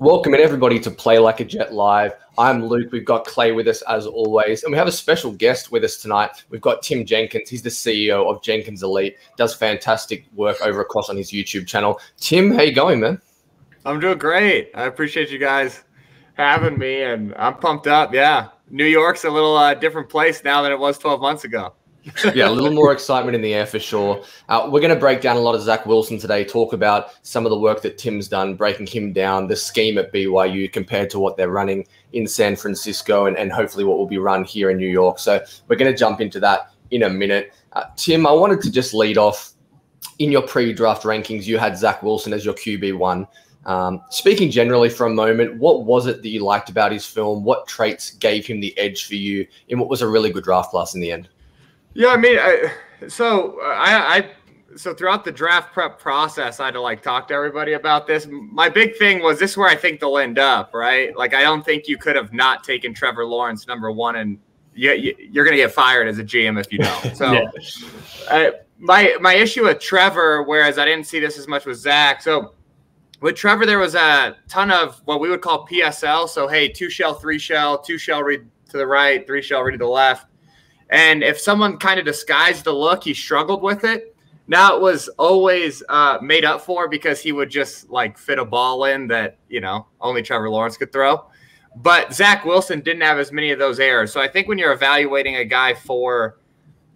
Welcome everybody to Play Like a Jet Live. I'm Luke. We've got Clay with us as always, and we have a special guest with us tonight. We've got Tim Jenkins. He's the CEO of Jenkins Elite. Does fantastic work over across on his YouTube channel. Tim, how you going, man? I'm doing great. I appreciate you guys having me, and I'm pumped up. Yeah, New York's a little different place now than it was 12 months ago. Yeah, a little more excitement in the air for sure. We're going to break down a lot of Zack Wilson today, talk about some of the work that Tim's done, breaking him down, the scheme at BYU compared to what they're running in San Francisco and hopefully what will be run here in New York. So we're going to jump into that in a minute. Tim, I wanted to just lead off. In your pre-draft rankings, you had Zack Wilson as your QB1. Speaking generally for a moment, what was it that you liked about his film? What traits gave him the edge for you in what was a really good draft class in the end? Yeah, I mean, so throughout the draft prep process, I had to talk to everybody about this. My big thing was this is where I think they'll end up, right? I don't think you could have not taken Trevor Lawrence #1, and you're going to get fired as a GM if you don't. So yeah. My issue with Trevor, whereas I didn't see this as much with Zack. So with Trevor, there was a ton of what we would call PSL. So, hey, 2-shell, 3-shell, 2-shell read to the right, 3-shell read to the left. And if someone kind of disguised the look, he struggled with it. Now it was always made up for because he would just fit a ball in that, only Trevor Lawrence could throw. But Zack Wilson didn't have as many of those errors. So I think when you're evaluating a guy for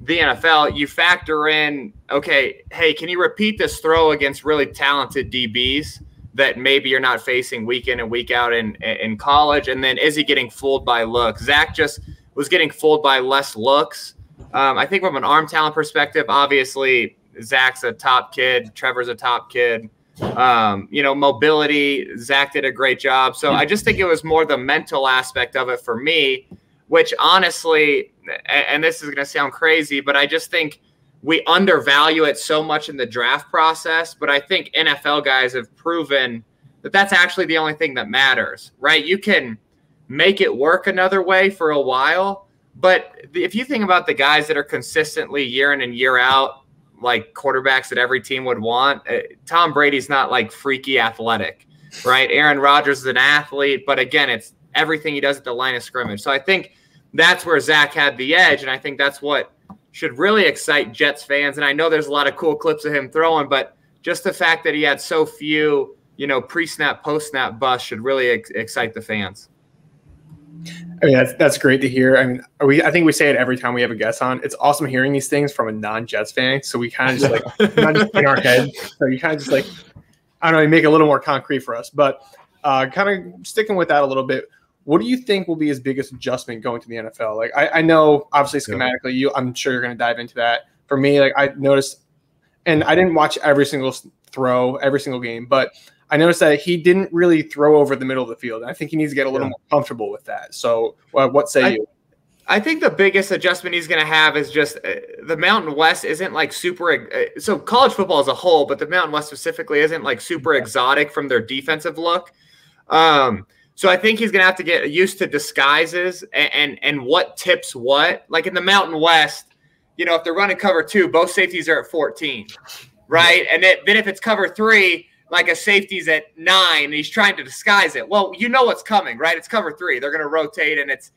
the NFL, you factor in, okay, hey, can you repeat this throw against really talented DBs that maybe you're not facing week in and week out in college? And then is he getting fooled by looks? Zack just was getting fooled by less looks. I think from an arm talent perspective, obviously Zack's a top kid. Trevor's a top kid. Mobility, Zack did a great job. So I just think it was more the mental aspect of it for me, which honestly, and this is going to sound crazy, but I just think we undervalue it so much in the draft process. But I think NFL guys have proven that that's actually the only thing that matters, right? You can make it work another way for a while. But if you think about the guys that are consistently year in and year out, like quarterbacks that every team would want, Tom Brady's not freaky athletic, right? Aaron Rodgers is an athlete, but again, it's everything he does at the line of scrimmage. So I think that's where Zack had the edge. And I think that's what should really excite Jets fans. And I know there's a lot of cool clips of him throwing, but just the fact that he had so few, pre-snap, post-snap busts should really excite the fans. I mean, that's great to hear. I mean, I think we say it every time we have a guest on. It's awesome hearing these things from a non-Jets fan. So we kind of just not just in our head. So you kind of just I don't know, make it a little more concrete for us. But kind of sticking with that a little bit, what do you think will be his biggest adjustment going to the NFL? I know obviously schematically, I'm sure you're going to dive into that. For me, I noticed, and I didn't watch every single throw, every single game, but I noticed that he didn't really throw over the middle of the field. I think he needs to get a little more comfortable with that. So what say you? I think the biggest adjustment he's going to have is just the Mountain West isn't super – so college football as a whole, but the Mountain West specifically isn't super exotic from their defensive look. So I think he's going to have to get used to disguises and what tips what. Like in the Mountain West, if they're running cover 2, both safeties are at 14, right? And then if it's cover 3 – a safety's at 9 and he's trying to disguise it. Well, what's coming, right? It's cover 3. They're going to rotate and it's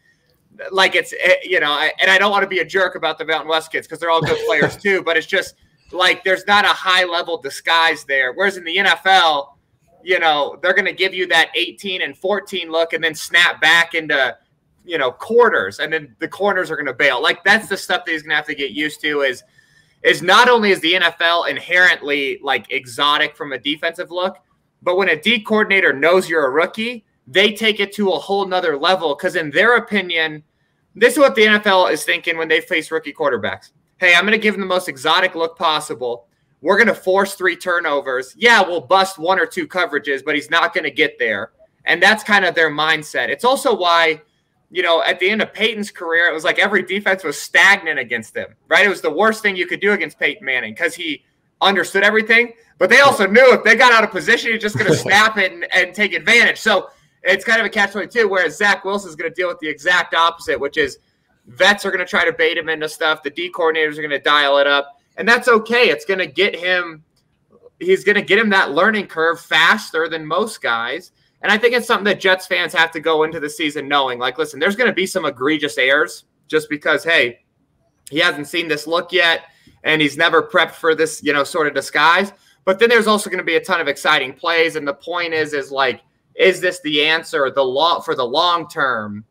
and I don't want to be a jerk about the Mountain West kids because they're all good players too, but it's just there's not a high level disguise there. Whereas in the NFL, they're going to give you that 18 and 14 look and then snap back into, quarters, and then the corners are going to bail. That's the stuff that he's going to have to get used to is not only is the NFL inherently exotic from a defensive look, but when a D coordinator knows you're a rookie, they take it to a whole nother level because in their opinion, this is what the NFL is thinking when they face rookie quarterbacks. Hey, I'm going to give them the most exotic look possible. We're going to force 3 turnovers. Yeah, we'll bust 1 or 2 coverages, but he's not going to get there. And that's kind of their mindset. It's also why at the end of Peyton's career, it was every defense was stagnant against him, right? It was the worst thing you could do against Peyton Manning because he understood everything. But they also knew if they got out of position, he's just going to snap it and take advantage. So it's kind of a catch-22, whereas Zack Wilson is going to deal with the exact opposite, which is vets are going to try to bait him into stuff. The D coordinators are going to dial it up. And that's okay. It's going to get him – he's going to get him that learning curve faster than most guys. And I think it's something that Jets fans have to go into the season knowing, like, listen, there's going to be some egregious errors just because, hey, he hasn't seen this look yet and he's never prepped for this, sort of disguise. But then there's also going to be a ton of exciting plays. And the point is like, is this the answer for the long term?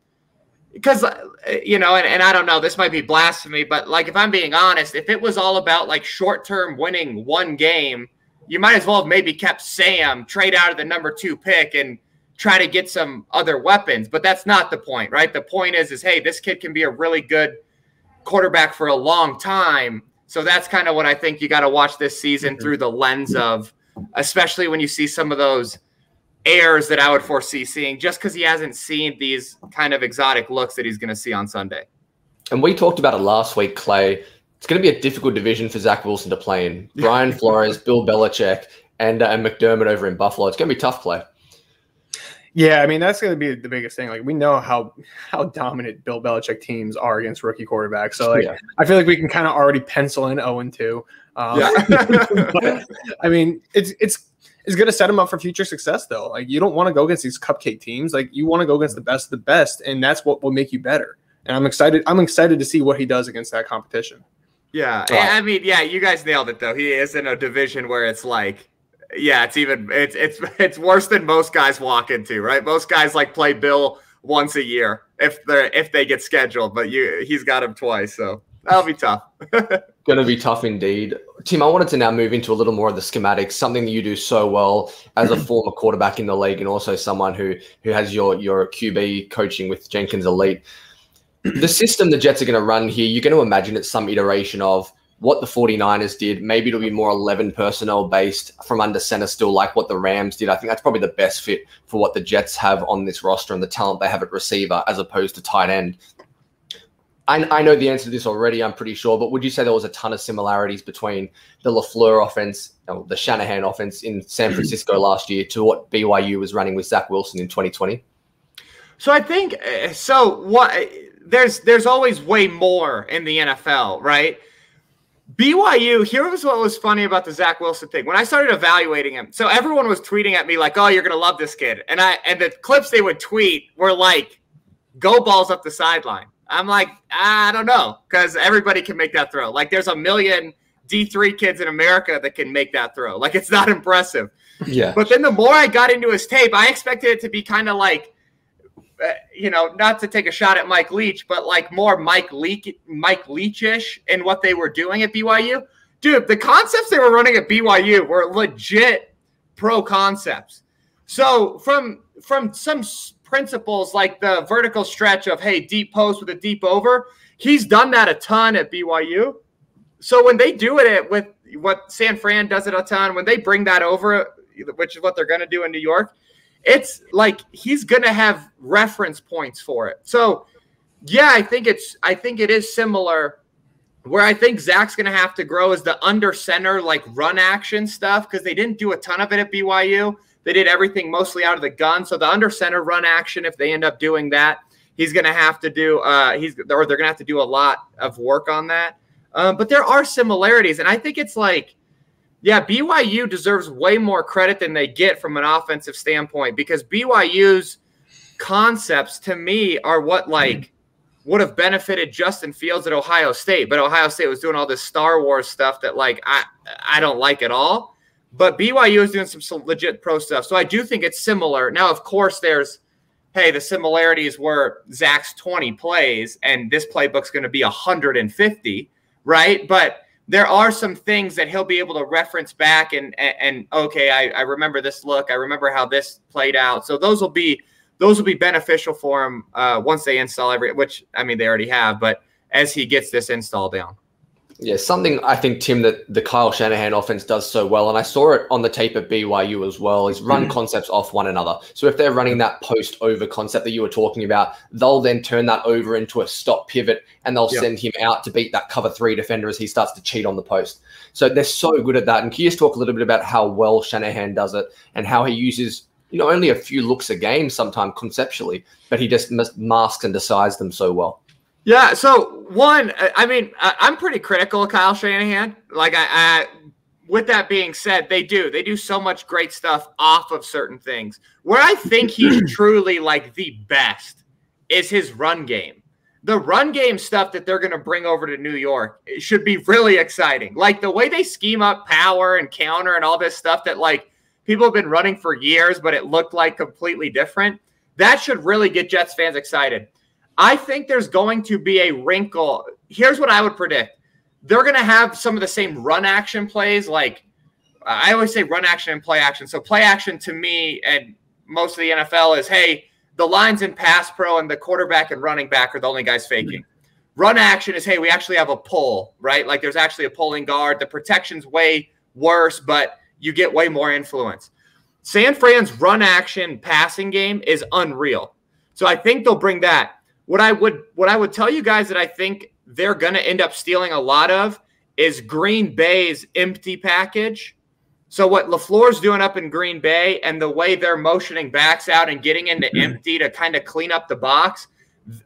Because, and I don't know, this might be blasphemy, but like, if I'm being honest, if it was all about like short-term winning one game, you might as well have maybe kept Sam, trade out of the number 2 pick and try to get some other weapons. But that's not the point, right? The point is, hey, this kid can be a really good quarterback for a long time. So that's kind of what I think you got to watch this season through the lens of, especially when you see some of those errors that I would foresee seeing, just because he hasn't seen these kind of exotic looks that he's going to see on Sunday. And we talked about it last week, Clay. It's going to be a difficult division for Zack Wilson to play in. Brian Flores, Bill Belichick, and McDermott over in Buffalo. It's going to be tough, Clay. Yeah, I mean, that's going to be the biggest thing. Like, we know how dominant Bill Belichick teams are against rookie quarterbacks. So, like, I feel like we can kind of already pencil in 0-2. But, I mean, it's going to set him up for future success, though. Like, you don't want to go against these cupcake teams. Like, you want to go against the best of the best, and that's what will make you better. And I'm excited to see what he does against that competition. Yeah, I mean, you guys nailed it, though. He is in a division where it's like, it's worse than most guys walk into, right? Most guys like play Bill once a year if they get scheduled, but he's got him twice, so that'll be tough. Going to be tough indeed. Tim, I wanted to now move into a little more of the schematics, something that you do so well as a former quarterback in the league and also someone who has your QB coaching with Jenkins Elite. The system the Jets are going to run here, you're going to imagine it's some iteration of what the 49ers did. Maybe it'll be more 11 personnel based from under center still, like what the Rams did. I think that's probably the best fit for what the Jets have on this roster and the talent they have at receiver as opposed to tight end. I know the answer to this already, I'm pretty sure, but would you say there was a ton of similarities between the LaFleur offense, the Shanahan offense in San Francisco last year to what BYU was running with Zack Wilson in 2020? So I think there's always way more in the NFL, right? BYU, here was what was funny about the Zack Wilson thing. When I started evaluating him, so everyone was tweeting at me like, oh, you're going to love this kid. And the clips they would tweet were like, go balls up the sideline. I'm like, I don't know, because everybody can make that throw. Like, there's a million D3 kids in America that can make that throw. Like, it's not impressive. Yeah. But then the more I got into his tape, I expected it to be kind of like, not to take a shot at Mike Leach, but like more Mike Leach-ish in what they were doing at BYU. Dude, the concepts they were running at BYU were legit pro concepts. So from some principles like the vertical stretch of, hey, deep post with a deep over, he's done that a ton at BYU. So when they do it with what San Fran does it a ton, when they bring that over, which is what they're going to do in New York, it's like he's going to have reference points for it. So, yeah, I think it is similar. Where I think Zach's going to have to grow is the under center, like run action stuff, because they didn't do a ton of it at BYU. They did everything mostly out of the gun. So the under center run action, if they end up doing that, he's going to have to do. They're going to have to do a lot of work on that. But there are similarities, and I think it's like, yeah, BYU deserves way more credit than they get from an offensive standpoint, because BYU's concepts to me are what like would have benefited Justin Fields at Ohio State, but Ohio State was doing all this Star Wars stuff that like I don't like at all. But BYU is doing some legit pro stuff, so I do think it's similar. Now, of course, there's the similarities were Zach's 20 plays, and this playbook's going to be 150, right? But there are some things that he'll be able to reference back and okay, I remember this look. I remember how this played out. So those will be beneficial for him once they install which, I mean, they already have, but as he gets this install down. Yeah, something I think, Tim, that the Kyle Shanahan offense does so well, and I saw it on the tape at BYU as well, is run concepts off one another. So if they're running that post-over concept that you were talking about, they'll then turn that over into a stop pivot, and they'll send him out to beat that cover 3 defender as he starts to cheat on the post. So they're so good at that. And can you just talk a little bit about how well Shanahan does it and how he uses only a few looks a game sometimes conceptually, but he just masks and decides them so well? Yeah, so one, I mean, I'm pretty critical of Kyle Shanahan. Like with that being said, they do so much great stuff off of certain things. Where I think he's truly like the best is his run game. The run game stuff that they're going to bring over to New York, it should be really exciting. Like the way they scheme up power and counter and all this stuff that like people have been running for years, but it looked like completely different. That should really get Jets fans excited. I think there's going to be a wrinkle. Here's what I would predict. They're going to have some of the same run action plays. Like I always say run action and play action. So play action to me and most of the NFL is, hey, the lines in pass pro and the quarterback and running back are the only guys faking. Run action is, hey, we actually have a pull, right? Like there's actually a pulling guard. The protection's way worse, but you get way more influence. San Fran's run action passing game is unreal. So I think they'll bring that. What I would tell you guys that I think they're going to end up stealing a lot of is Green Bay's empty package. So what LaFleur's doing up in Green Bay and the way they're motioning backs out and getting into empty to kind of clean up the box,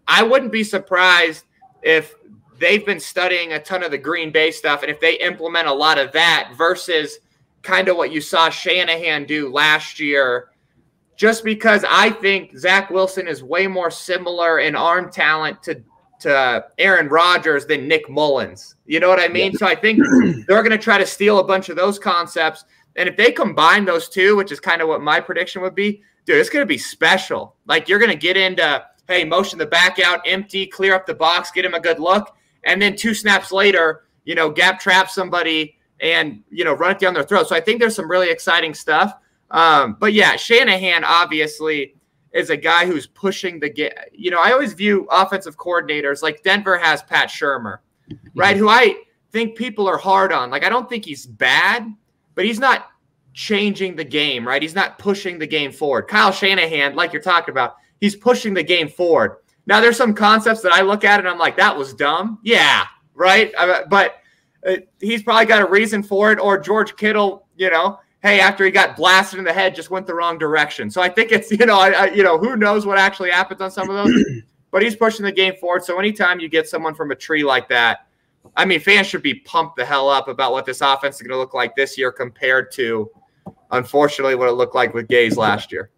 I wouldn't be surprised if they've been studying a ton of the Green Bay stuff and if they implement a lot of that versus kind of what you saw Shanahan do last year, just because I think Zack Wilson is way more similar in arm talent to Aaron Rodgers than Nick Mullins. You know what I mean? Yeah. So I think they're going to try to steal a bunch of those concepts. And if they combine those two, which is kind of what my prediction would be, dude, it's going to be special. Like you're going to get into, hey, motion the back out, empty, clear up the box, get him a good look. And then 2 snaps later, gap trap somebody and, run it down their throat. So I think there's some really exciting stuff. But yeah, Shanahan obviously is a guy who's pushing the game. I always view offensive coordinators like Denver has Pat Shurmur, right? Who I think people are hard on. Like, I don't think he's bad, but he's not changing the game, right? He's not pushing the game forward. Kyle Shanahan, like you're talking about, he's pushing the game forward. Now, there's some concepts that I look at and I'm like, that was dumb. Yeah, right? But he's probably got a reason for it. Or George Kittle, hey, after he got blasted in the head, just went the wrong direction. So I think it's, who knows what actually happens on some of those. But he's pushing the game forward. So anytime you get someone from a tree like that, I mean, fans should be pumped the hell up about what this offense is going to look like this year compared to, unfortunately, what it looked like with Gaze last year.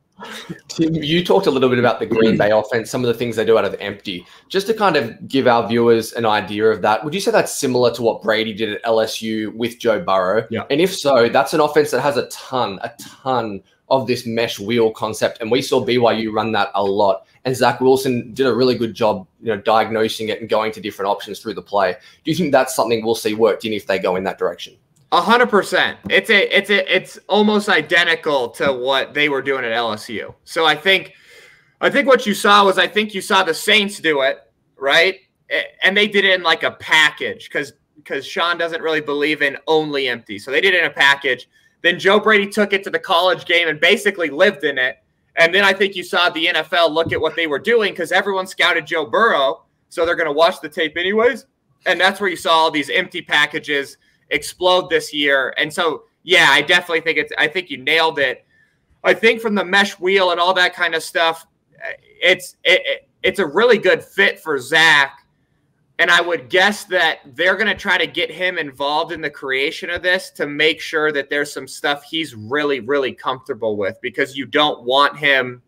Tim, you talked a little bit about the Green Bay offense, some of the things they do out of empty. Just to kind of give our viewers an idea of that, would you say that's similar to what Brady did at LSU with Joe Burrow? Yeah. And if so, that's an offense that has a ton of this mesh wheel concept. And we saw BYU run that a lot. And Zack Wilson did a really good job, diagnosing it and going to different options through the play. Do you think that's something we'll see worked in if they go in that direction? 100%. It's almost identical to what they were doing at LSU. So I think what you saw was, you saw the Saints do it, right? And they did it in like a package because Sean doesn't really believe in only empty. So they did it in a package. Then Joe Brady took it to the college game and basically lived in it. And then I think you saw the NFL look at what they were doing because everyone scouted Joe Burrow. So they're going to watch the tape anyways. And that's where you saw all these empty packages explode this year. And so, yeah, I definitely think I think you nailed it. I think from the mesh wheel and all that kind of stuff, it's a really good fit for Zach. And I would guess that they're going to try to get him involved in the creation of this to make sure that there's some stuff he's really, really comfortable with, because you don't want him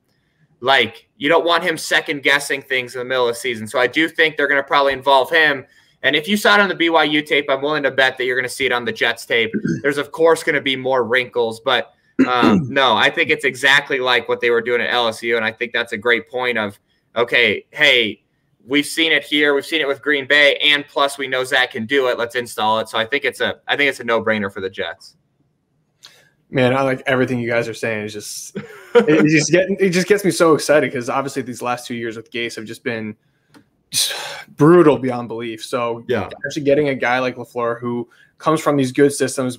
second guessing things in the middle of the season. So I do think they're going to probably involve him. And if you saw it on the BYU tape, I'm willing to bet that you're going to see it on the Jets tape. There's, of course, going to be more wrinkles. But, no, I think it's exactly like what they were doing at LSU. And I think that's a great point of, okay, hey, we've seen it here. We've seen it with Green Bay. And plus, we know Zach can do it. Let's install it. So I think it's a no-brainer for the Jets. Man, I like everything you guys are saying. It's just it just gets me so excited because obviously these last 2 years with Gase have just been – just brutal beyond belief. So yeah, actually getting a guy like LaFleur who comes from these good systems,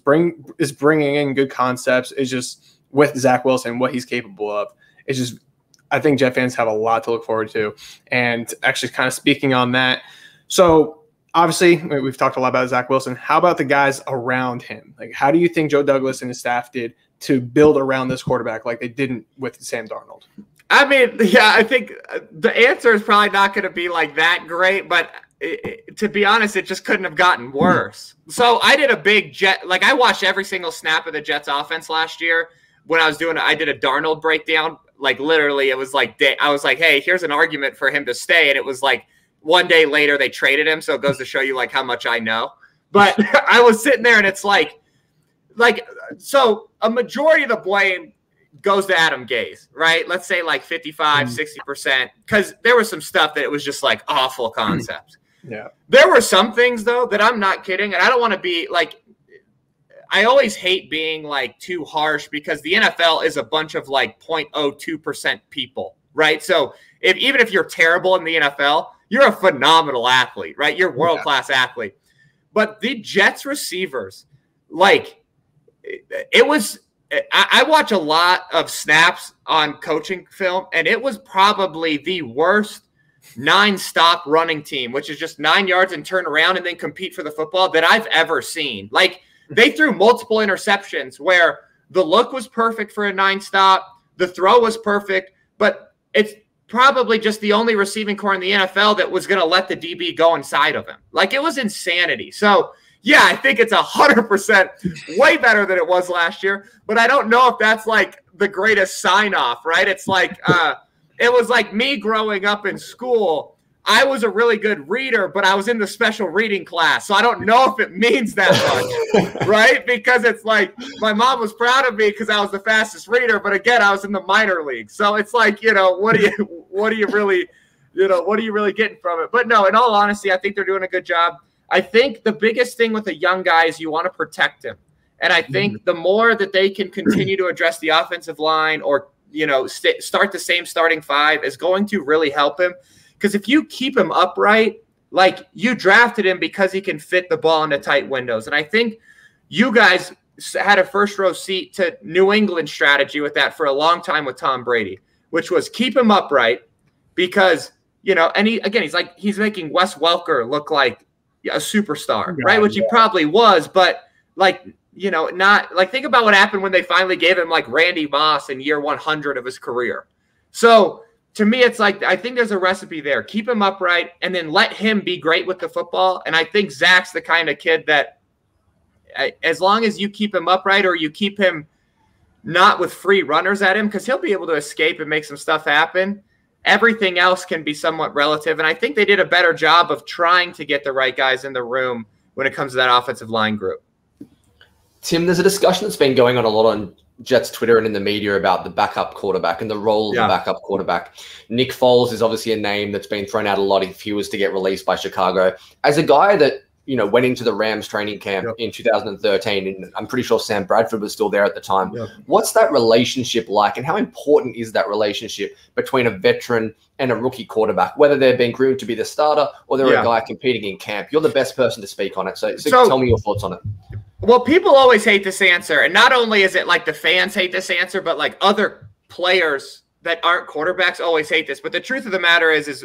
is bringing in good concepts, is just with Zack Wilson, what he's capable of. It's just, I think Jet fans have a lot to look forward to. And actually kind of speaking on that. So obviously we've talked a lot about Zack Wilson. How about the guys around him? Like, how do you think Joe Douglas and his staff did to build around this quarterback like they didn't with Sam Darnold? I mean, yeah, I think the answer is probably not going to be like that great, but to be honest, it just couldn't have gotten worse. So I did a big I watched every single snap of the Jets offense last year when I did a Darnold breakdown. Like literally, it was like, I was like, hey, here's an argument for him to stay. And it was like one day later they traded him. So it goes to show you like how much I know. But I was sitting there and it's like, so a majority of the blame goes to Adam Gase, right? Let's say like 55, 60%, because there was some stuff that it was just like awful concepts. Yeah. There were some things though that I'm not kidding. And I don't want to be like, I always hate being like too harsh because the NFL is a bunch of like 0.02% people, right? So even if you're terrible in the NFL, you're a phenomenal athlete, right? You're a world-class athlete. But the Jets receivers, like it was, I watch a lot of snaps on coaching film, and it was probably the worst 9-stop running team, which is just 9 yards and turn around and then compete for the football that I've ever seen. Like, they threw multiple interceptions where the look was perfect for a 9-stop, the throw was perfect, but it's probably just the only receiving core in the NFL that was going to let the DB go inside of him. Like, it was insanity. So, yeah, I think it's 100% way better than it was last year, but I don't know if that's like the greatest sign-off, right? It's like it was like me growing up in school. I was a really good reader, but I was in the special reading class. So I don't know if it means that much, right? Because it's like my mom was proud of me because I was the fastest reader. But again, I was in the minor leagues. So it's like, what are you really getting from it? But no, in all honesty, I think they're doing a good job. I think the biggest thing with a young guy is you want to protect him. And I think the more that they can continue to address the offensive line or, start the same starting five is going to really help him. Because if you keep him upright, like you drafted him because he can fit the ball into tight windows. And I think you guys had a first row seat to New England strategy with that for a long time with Tom Brady, which was keep him upright because, and he's making Wes Welker look like a superstar, right? Which he probably was, but not like, think about what happened when they finally gave him like Randy Moss in year 100 of his career. So, to me, it's like I think there's a recipe there. Keep him upright and then let him be great with the football. And I think Zach's the kind of kid that as long as you keep him upright or you keep him not with free runners at him, because he'll be able to escape and make some stuff happen, everything else can be somewhat relative. And I think they did a better job of trying to get the right guys in the room when it comes to that offensive line group. Tim, there's a discussion that's been going on a lot on Jets Twitter and in the media about the backup quarterback and the role of the backup quarterback. Nick Foles is obviously a name that's been thrown out a lot if he was to get released by Chicago. As a guy that, went into the Rams training camp in 2013, and I'm pretty sure Sam Bradford was still there at the time. What's that relationship like, and how important is that relationship between a veteran and a rookie quarterback, whether they're being groomed to be the starter or they're a guy competing in camp? You're the best person to speak on it. So tell me your thoughts on it. Well, people always hate this answer. And not only is it like the fans hate this answer, but like other players that aren't quarterbacks always hate this. But the truth of the matter is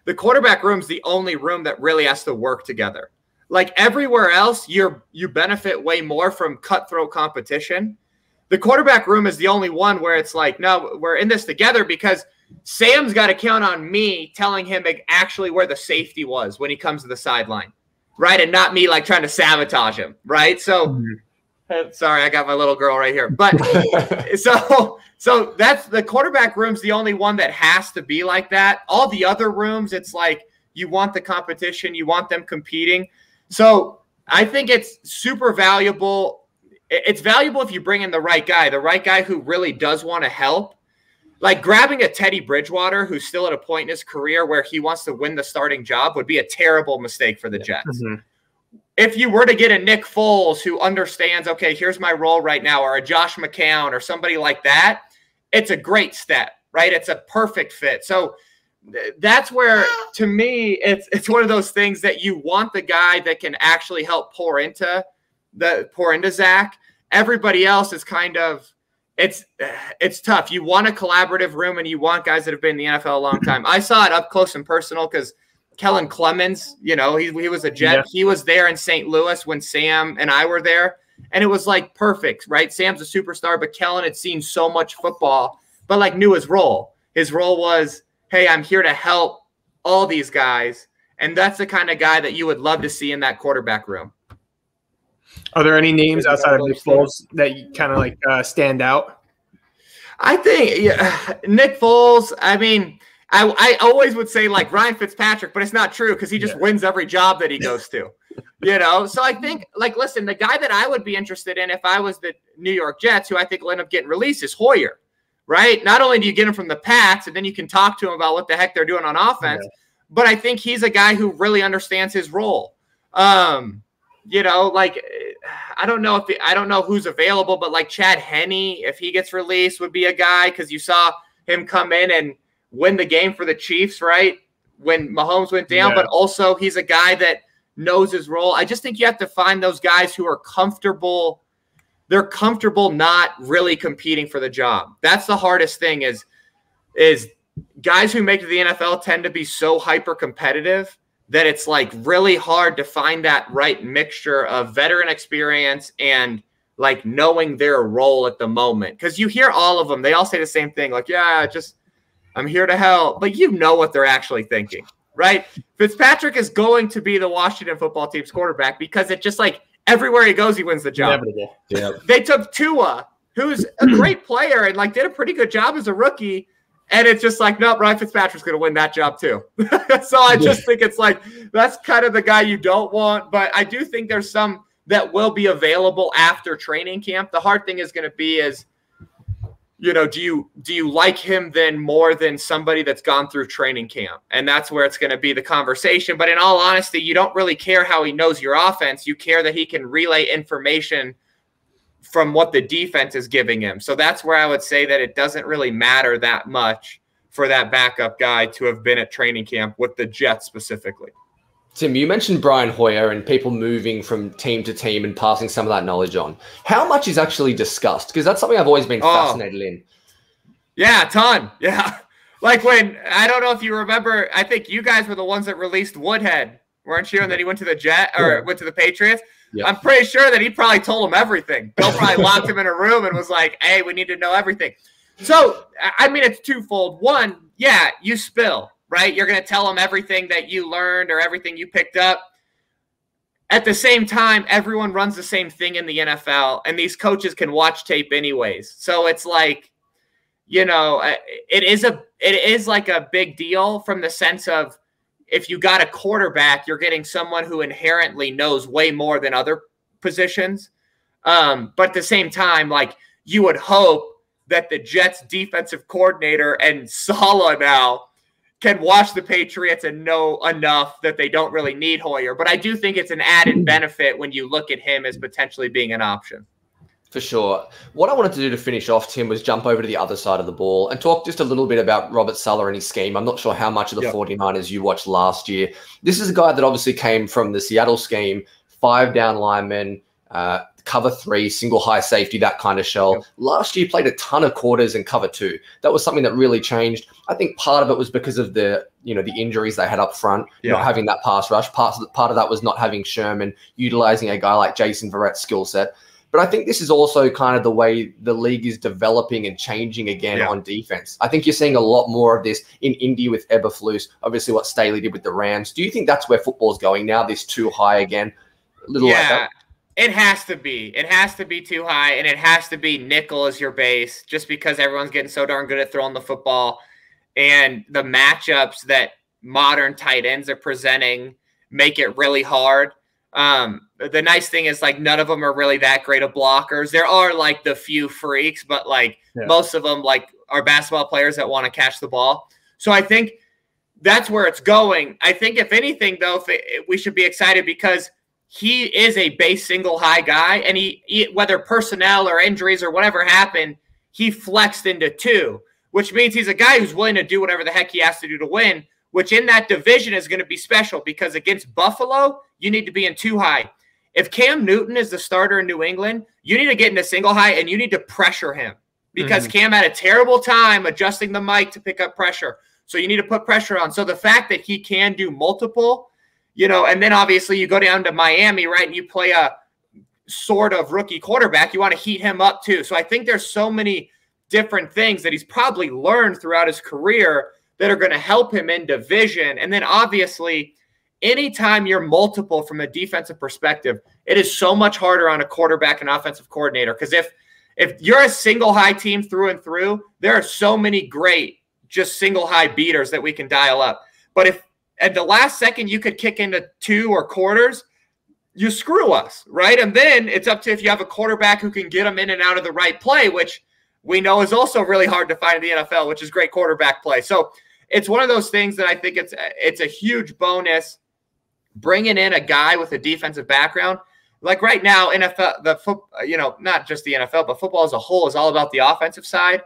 the quarterback room's the only room that really has to work together. Like everywhere else, you benefit way more from cutthroat competition. The quarterback room is the only one where it's like, no, we're in this together because Sam's got to count on me telling him actually where the safety was when he comes to the sideline. Right, and not me like trying to sabotage him, right? So, sorry, I got my little girl right here. But so that's the quarterback room's the only one that has to be like that. All the other rooms, it's like you want the competition, you want them competing. So I think it's super valuable. It's valuable if you bring in the right guy who really does want to help. Like grabbing a Teddy Bridgewater, who's still at a point in his career where he wants to win the starting job, would be a terrible mistake for the Jets. If you were to get a Nick Foles who understands, okay, here's my role right now, or a Josh McCown or somebody like that, it's a great step, right? It's a perfect fit. So that's where, to me, it's one of those things that you want the guy that can actually help pour into Zach. Everybody else is kind of, it's tough. You want a collaborative room and you want guys that have been in the NFL a long time. I saw it up close and personal because Kellen Clemens, he was a Jet. Yeah. He was there in St. Louis when Sam and I were there. And it was like perfect, right? Sam's a superstar, but Kellen had seen so much football, but like knew his role. His role was, hey, I'm here to help all these guys. And that's the kind of guy that you would love to see in that quarterback room. Are there any names outside of Nick Foles that kind of like stand out? I think Nick Foles, I mean, I always would say like Ryan Fitzpatrick, but it's not true because he just wins every job that he goes to, So I think, like, listen, the guy that I would be interested in if I was the New York Jets, who I think will end up getting released, is Hoyer, right? Not only do you get him from the Pats, and then you can talk to him about what the heck they're doing on offense, but I think he's a guy who really understands his role. Like, I don't know who's available, but like Chad Henne, if he gets released, would be a guy, because you saw him come in and win the game for the Chiefs, right, when Mahomes went down. But also he's a guy that knows his role. I just think you have to find those guys who are comfortable. They're comfortable not really competing for the job. That's the hardest thing is guys who make it to the NFL tend to be so hyper competitive that it's like really hard to find that right mixture of veteran experience and like knowing their role at the moment. Because you hear all of them, they all say the same thing, like, I'm here to help, but you know what they're actually thinking, right? Fitzpatrick is going to be the Washington football team's quarterback because it just like everywhere he goes, he wins the job. Inevitable. Yeah. They took Tua, who's a great player and like did a pretty good job as a rookie. And it's just like, nope, Ryan Fitzpatrick's going to win that job too. So I just think it's like, that's kind of the guy you don't want. But I do think there's some that will be available after training camp. The hard thing is going to be is, do you like him then more than somebody that's gone through training camp? And that's where it's going to be the conversation. But in all honesty, you don't really care how he knows your offense. You care that he can relay information from what the defense is giving him. So that's where I would say that it doesn't really matter that much for that backup guy to have been at training camp with the Jets specifically. Tim, you mentioned Brian Hoyer and people moving from team to team and passing some of that knowledge on. How much is actually discussed? Because that's something I've always been fascinated in. Yeah, a ton. Yeah. Like when, I don't know if you remember, I think you guys were the ones that released Woodhead, weren't you? And then he went to the went to the Patriots. Yep. I'm pretty sure that he probably told him everything. Bill probably locked him in a room and was like, hey, we need to know everything. So, I mean, it's twofold. One, you spill, right? You're going to tell them everything that you learned or everything you picked up. At the same time, everyone runs the same thing in the NFL, and these coaches can watch tape anyways. So it's like, it is like a big deal from the sense of, if you got a quarterback, you're getting someone who inherently knows way more than other positions. But at the same time, like, you would hope that the Jets defensive coordinator and Saleh now can watch the Patriots and know enough that they don't really need Hoyer. But I do think it's an added benefit when you look at him as potentially being an option. For sure. What I wanted to do to finish off, Tim, was jump over to the other side of the ball and talk just a little bit about Robert Saleh and his scheme. I'm not sure how much of the 49ers you watched last year. This is a guy that obviously came from the Seattle scheme, 5 down linemen, cover 3, single high safety, that kind of shell. Last year played a ton of quarters and cover 2. That was something that really changed. I think part of it was because of the injuries they had up front, not having that pass rush. Part of that was not having Sherman, utilizing a guy like Jason Verrett's skill set. But I think this is also kind of the way the league is developing and changing again on defense. I think you're seeing a lot more of this in Indy with Eberflus, obviously what Staley did with the Rams. Do you think that's where football's going now, this too high again? A little like that? It has to be. It has to be too high, and it has to be nickel as your base just because everyone's getting so darn good at throwing the football. And the matchups that modern tight ends are presenting make it really hard. The nice thing is, like, none of them are really that great of blockers. There are like the few freaks, but like most of them like are basketball players that want to catch the ball. So I think that's where it's going. I think if anything though, we should be excited because he is a base single high guy, and he whether personnel or injuries or whatever happened, he flexed into 2, which means he's a guy who's willing to do whatever the heck he has to do to win, which in that division is going to be special because against Buffalo, you need to be in 2 high. If Cam Newton is the starter in New England, you need to get into single high and you need to pressure him because Cam had a terrible time adjusting the mic to pick up pressure. So you need to put pressure on. So the fact that he can do multiple, and then obviously you go down to Miami, right, and you play a sort of rookie quarterback, you want to heat him up too. So I think there's so many different things that he's probably learned throughout his career that are going to help him in division. And then obviously anytime you're multiple from a defensive perspective, it is so much harder on a quarterback and offensive coordinator. Because if you're a single high team through and through, there are so many great just single high beaters that we can dial up. But if at the last second you could kick into 2 or quarters, you screw us, right? And then it's up to if you have a quarterback who can get them in and out of the right play, which we know is also really hard to find in the NFL, which is great quarterback play. So it's one of those things that I think it's a huge bonus bringing in a guy with a defensive background. Like right now, NFL, not just the NFL, but football as a whole is all about the offensive side.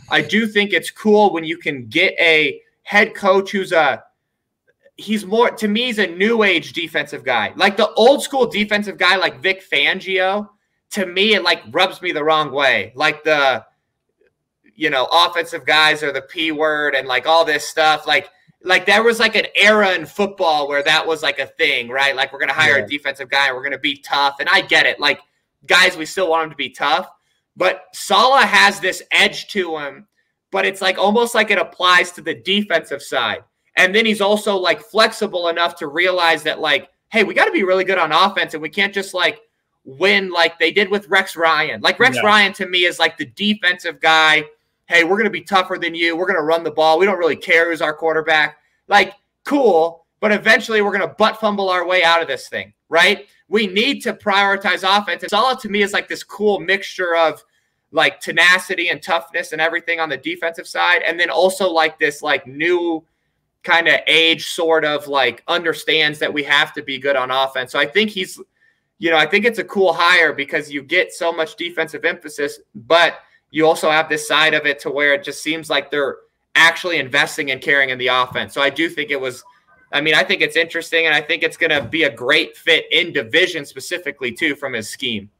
I do think it's cool when you can get a head coach he's more, to me, he's a new age defensive guy. Like the old school defensive guy, like Vic Fangio, to me, it like rubs me the wrong way. Like the, offensive guys are the P word and like all this stuff. Like there was like an era in football where that was like a thing, right? Like we're going to hire a defensive guy and we're going to be tough. And I get it. Like guys, we still want him to be tough, but Saleh has this edge to him, but it's like almost like it applies to the defensive side. And then he's also like flexible enough to realize that like, hey, we got to be really good on offense and we can't just like win like they did with Rex Ryan. Like Rex Ryan to me is like the defensive guy. Hey, we're going to be tougher than you. We're going to run the ball. We don't really care who's our quarterback. Like, cool, but eventually we're going to butt fumble our way out of this thing, right? We need to prioritize offense. And Saleh to me is like this cool mixture of like tenacity and toughness and everything on the defensive side. And then also like this like new kind of age sort of like understands that we have to be good on offense. So I think he's, I think it's a cool hire because you get so much defensive emphasis, but you also have this side of it to where it just seems like they're actually investing and caring in the offense. So I do think I think it's interesting, and I think it's going to be a great fit in division specifically too from his scheme.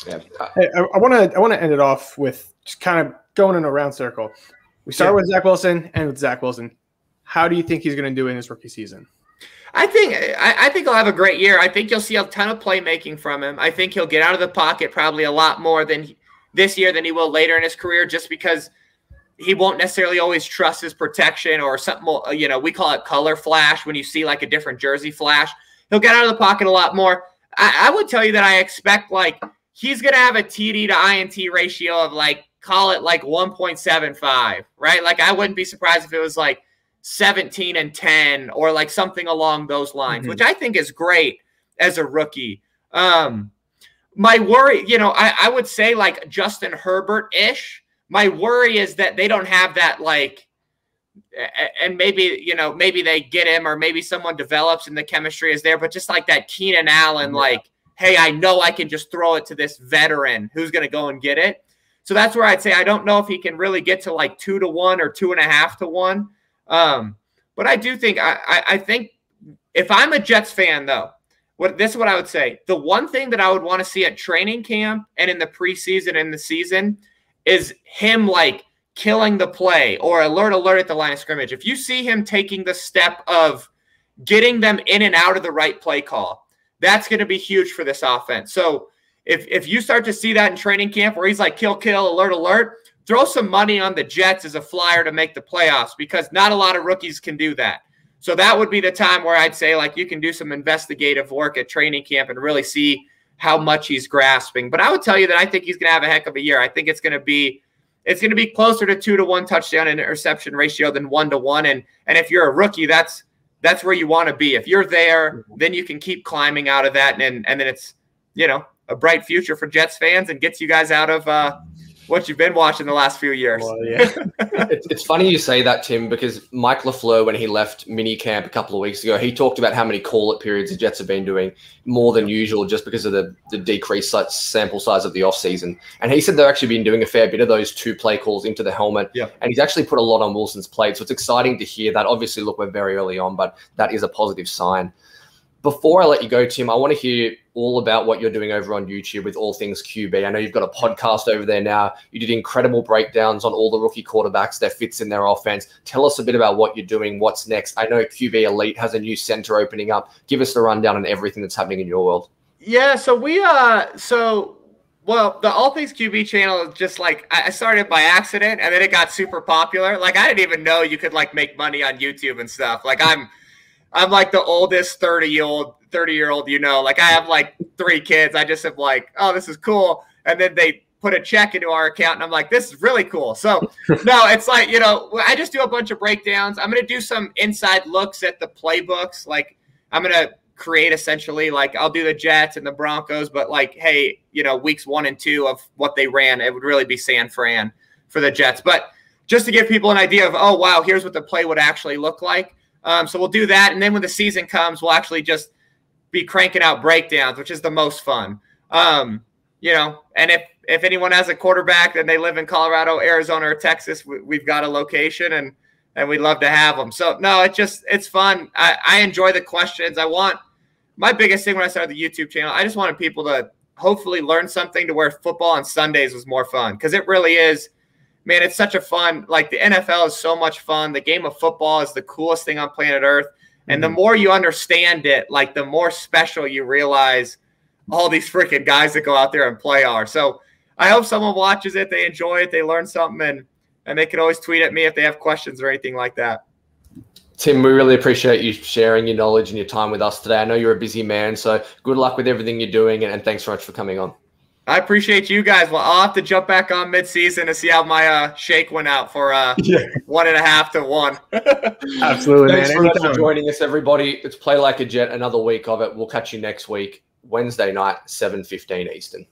Yeah. Hey, I want to end it off with just kind of going in a round circle. We start with Zack Wilson and with Zack Wilson. How do you think he's going to do in his rookie season? I think he'll have a great year. I think you'll see a ton of playmaking from him. I think he'll get out of the pocket probably a lot more this year than he will later in his career, just because he won't necessarily always trust his protection or something. We call it color flash when you see like a different jersey flash. He'll get out of the pocket a lot more. I would tell you that I expect like he's going to have a TD to INT ratio of like, call it like 1.75, right? Like I wouldn't be surprised if it was like 17 and 10 or like something along those lines, which I think is great as a rookie. My worry, I would say like Justin Herbert-ish. My worry is that they don't have that like, and maybe, maybe they get him or maybe someone develops and the chemistry is there, but just like that Keenan Allen, like, hey, I know I can just throw it to this veteran who's going to go and get it. So that's where I'd say I don't know if he can really get to like 2-1 or 2.5-1. But I do think I think if I'm a Jets fan though, this is what I would say. The one thing that I would want to see at training camp and in the preseason and the season is him like killing the play or alert at the line of scrimmage. If you see him taking the step of getting them in and out of the right play call, that's going to be huge for this offense. So if you start to see that in training camp where he's like kill, alert, throw some money on the Jets as a flyer to make the playoffs because not a lot of rookies can do that. So that would be the time where I'd say like you can do some investigative work at training camp and really see how much he's grasping. But I would tell you that I think he's going to have a heck of a year. I think it's going to be closer to 2-1 touchdown and interception ratio than 1-1. And if you're a rookie, that's where you want to be. If you're there, then you can keep climbing out of that. And then it's, a bright future for Jets fans and gets you guys out of what you've been watching the last few years. Well, yeah. It's funny you say that, Tim, because Mike LaFleur, when he left minicamp a couple of weeks ago, he talked about how many call-it periods the Jets have been doing more than usual just because of the decreased sample size of the offseason. And he said they've actually been doing a fair bit of those 2 play calls into the helmet. Yeah. And he's actually put a lot on Wilson's plate. So it's exciting to hear that. Obviously, look, we're very early on, but that is a positive sign. Before I let you go, Tim, I want to hear all about what you're doing over on YouTube with All Things QB. I know you've got a podcast over there now. You did incredible breakdowns on all the rookie quarterbacks, their fits in their offense. Tell us a bit about what you're doing, what's next. I know QB Elite has a new center opening up. Give us the rundown on everything that's happening in your world. Yeah, so the All Things QB channel is just like, I started by accident and then it got super popular. Like I didn't even know you could like make money on YouTube and stuff. Like I'm like the oldest 30-year-old, you know, like I have like 3 kids. I just am like, oh, this is cool. And then they put a check into our account and I'm like, this is really cool. So no, it's like, you know, I just do a bunch of breakdowns. I'm going to do some inside looks at the playbooks. Like I'm going to create essentially, like I'll do the Jets and the Broncos, but like, hey, you know, weeks 1 and 2 of what they ran, it would really be San Fran for the Jets. But just to give people an idea of, oh, wow, here's what the play would actually look like. So we'll do that. And then when the season comes, we'll actually just be cranking out breakdowns, which is the most fun. You know, and if anyone has a quarterback and they live in Colorado, Arizona, or Texas, we've got a location and we'd love to have them. So no, it's fun. I enjoy the questions. My biggest thing when I started the YouTube channel, I just wanted people to hopefully learn something to where football on Sundays was more fun. Because it really is, man, it's such a fun, like the NFL is so much fun. The game of football is the coolest thing on planet Earth. And the more you understand it, like the more special you realize all these freaking guys that go out there and play are. So I hope someone watches it, they enjoy it, they learn something, and they can always tweet at me if they have questions or anything like that. Tim, we really appreciate you sharing your knowledge and your time with us today. I know you're a busy man, so good luck with everything you're doing, and thanks so much for coming on. I appreciate you guys. Well, I'll have to jump back on mid-season to see how my shake went out for 1.5 to 1. Absolutely, thanks man. Thanks for joining us, everybody. It's Play Like a Jet, another week of it. We'll catch you next week, Wednesday night, 7:15 Eastern.